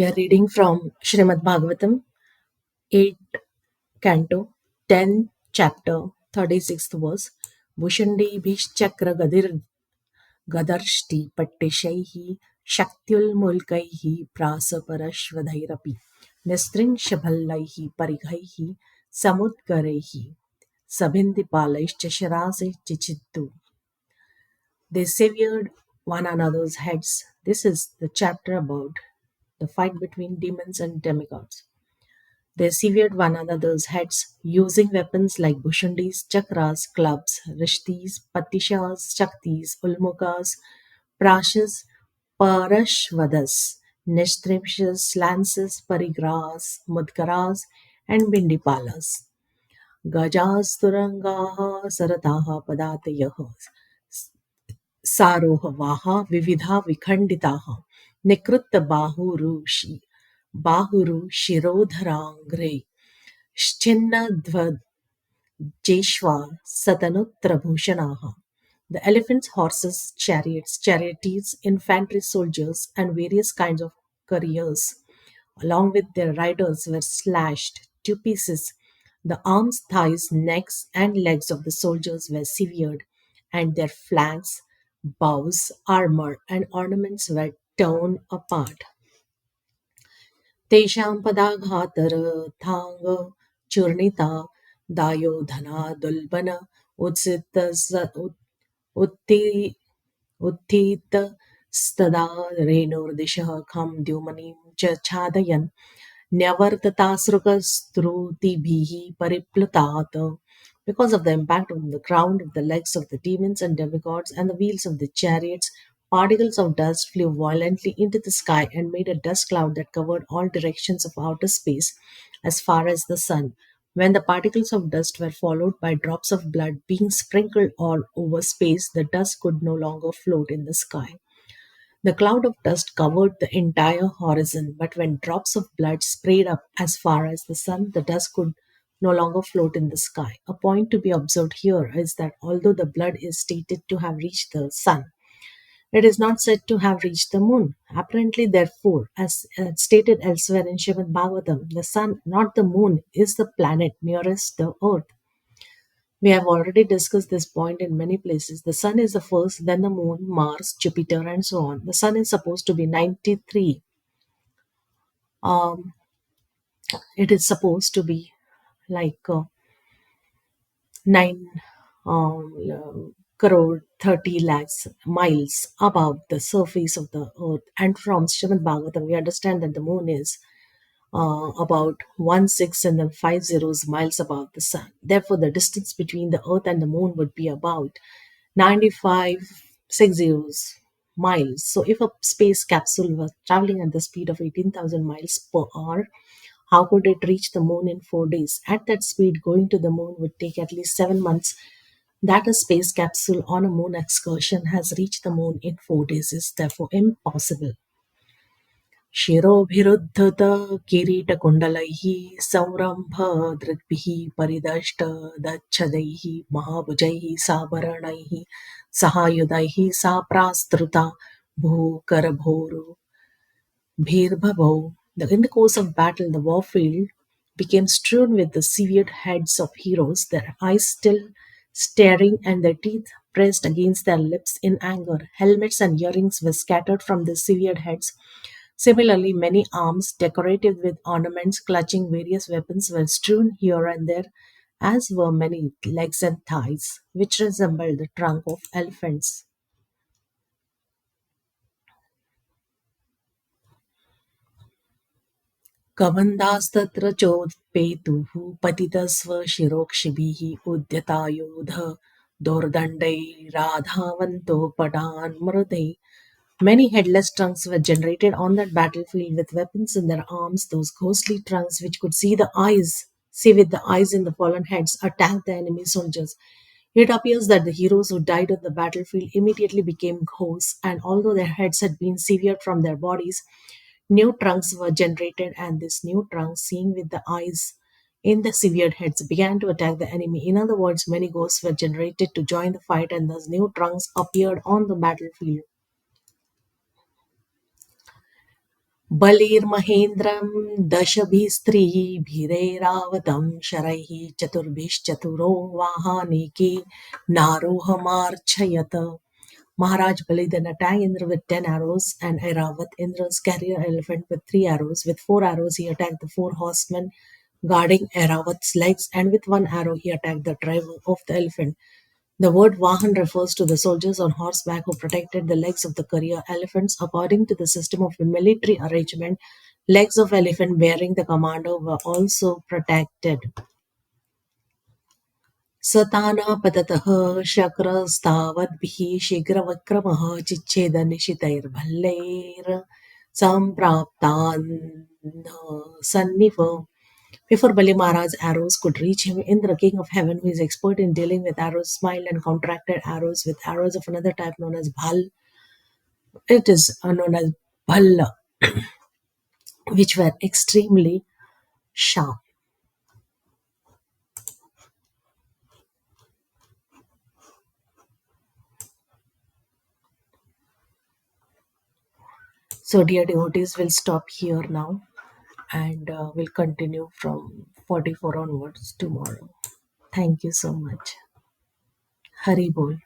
We are reading from Srimad Bhagavatam, 8th Canto, 10th chapter, 36th verse. Bhushandi Bhishchakra Gadarshti Pattishaihi Shaktyulmulkaihi Prasaparashvadhairapi Nistrinkshabhallaihi Parighaihi Samudkaraihi Sabhindipalaischa Sharase Chichittu. They severed one another's heads. This is the chapter about the fight between demons and demigods. They severed one another's heads using weapons like Bhushandis, Chakras, clubs, Rishtis, Patishas, Shaktis, Ulmukas, Prashas, Parashvadas, Nishtrimshas, Lances, Parigras, Mudkaras, and Bindipalas. Gajas, Turangaha, Sarataha, Padatayah, सारोहवाः विविधा विखण्डिताः निकृत्तबाहुरुषि बाहुरुशिरोधराङ्घ्रे श्चिन्नध्वजेष्वा सतनुत्रभूषणाः. The elephants, horses, chariots, charioteers, infantry soldiers, and various kinds of couriers, along with their riders, were slashed to pieces. The arms, thighs, necks, and legs of the soldiers were severed, and their flanks, bows, armor, and ornaments were torn apart. तेषां पदाघातरथाङ्ग चूर्णिता दायोधनादुल्बन उत्थि- उत्थितस्तदा रेणुर्दिशः खं द्युमनिं च छादयन् न्यवर्ततासृकस्त्रुतिभिः परिप्लुतात्. Because of the impact on the ground of the legs of the demons and demigods and the wheels of the chariots, particles of dust flew violently into the sky and made a dust cloud that covered all directions of outer space as far as the sun. When the particles of dust were followed by drops of blood being sprinkled all over space, the dust could no longer float in the sky. The cloud of dust covered the entire horizon, but when drops of blood sprayed up as far as the sun, the dust could no longer float in the sky. A point to be observed here is that although the blood is stated to have reached the sun, it is not said to have reached the moon. Apparently, therefore, as stated elsewhere in Srimad Bhagavatam, the sun, not the moon, is the planet nearest the earth. We have already discussed this point in many places. The sun is the first, then the moon, Mars, Jupiter, and so on. The sun is supposed to be 93. Um, it is supposed to be like 9 crore 30 lakhs miles above the surface of the earth. And from Srimad Bhagavatam, we understand that the moon is about 1 6 and then 5 zeros miles above the sun. Therefore, the distance between the earth and the moon would be about 95 6 zeros miles. So, if a space capsule was traveling at the speed of 18,000 miles per hour, how could it reach the moon in 4 days? At that speed, going to the moon would take at least 7 months. That a space capsule on a moon excursion has reached the moon in 4 days is therefore impossible. शिरोभिरुद्धतकिरीटकुण्डलैः संरम्भदृग्भिः परिदष्टदच्छदैः महाभुजैः साभरणैः सहायुधैः साप्रास्तृता भूकरभोरुभिर्भवौ. In the course of battle, the warfield became strewn with the severed heads of heroes, their eyes still staring and their teeth pressed against their lips in anger. Helmets and earrings were scattered from the severed heads. Similarly, many arms, decorated with ornaments clutching various weapons, were strewn here and there, as were many legs and thighs, which resembled the trunk of elephants. कबन्धास्तत्र चोत्पेतुः पतितस्वशिरोक्षिभिः उद्यतायुध दोर्दण्डैराधावन्तो पटान् मृधे. Many headless trunks were generated on that battlefield with weapons in their arms. Those ghostly trunks, which could see with the eyes in the fallen heads, attacked the enemy soldiers. It appears that the heroes who died on the battlefield immediately became ghosts, and although their heads had been severed from their bodies, new trunks were generated, and these new trunks, seeing with the eyes in the severed heads, began to attack the enemy. In other words, many ghosts were generated to join the fight, and thus new trunks appeared on the battlefield. बलिर्महेन्द्रं दशभिस्त्रिभिरैरावतं शरैः चतुर्भिश्चतुरो वाहानेके नारोहमार्च्छयत. Maharaj Bali then attacked Indra with 10 arrows and Airavat, Indra's carrier elephant, with 3 arrows. With 4 arrows, he attacked the 4 horsemen guarding Airavat's legs, and with 1 arrow, he attacked the driver of the elephant. The word Vahan refers to the soldiers on horseback who protected the legs of the courier elephants. According to the system of military arrangement, legs of elephant bearing the commander were also protected. सतानापततः शक्रस्तावद्भिः शीघ्रविक्रमः चिच्छेदनिशितैर्भल्लैर्सम्प्राप्तान् Before Bali Maharaj's arrows could reach him, Indra, king of heaven, who is expert in dealing with arrows, smiled and contracted arrows with arrows of another type known as bhal. It is known as bhalla, which were extremely sharp. So, dear devotees, we'll stop here now and we'll continue from 44 onwards tomorrow. Thank you so much. Hari Bol.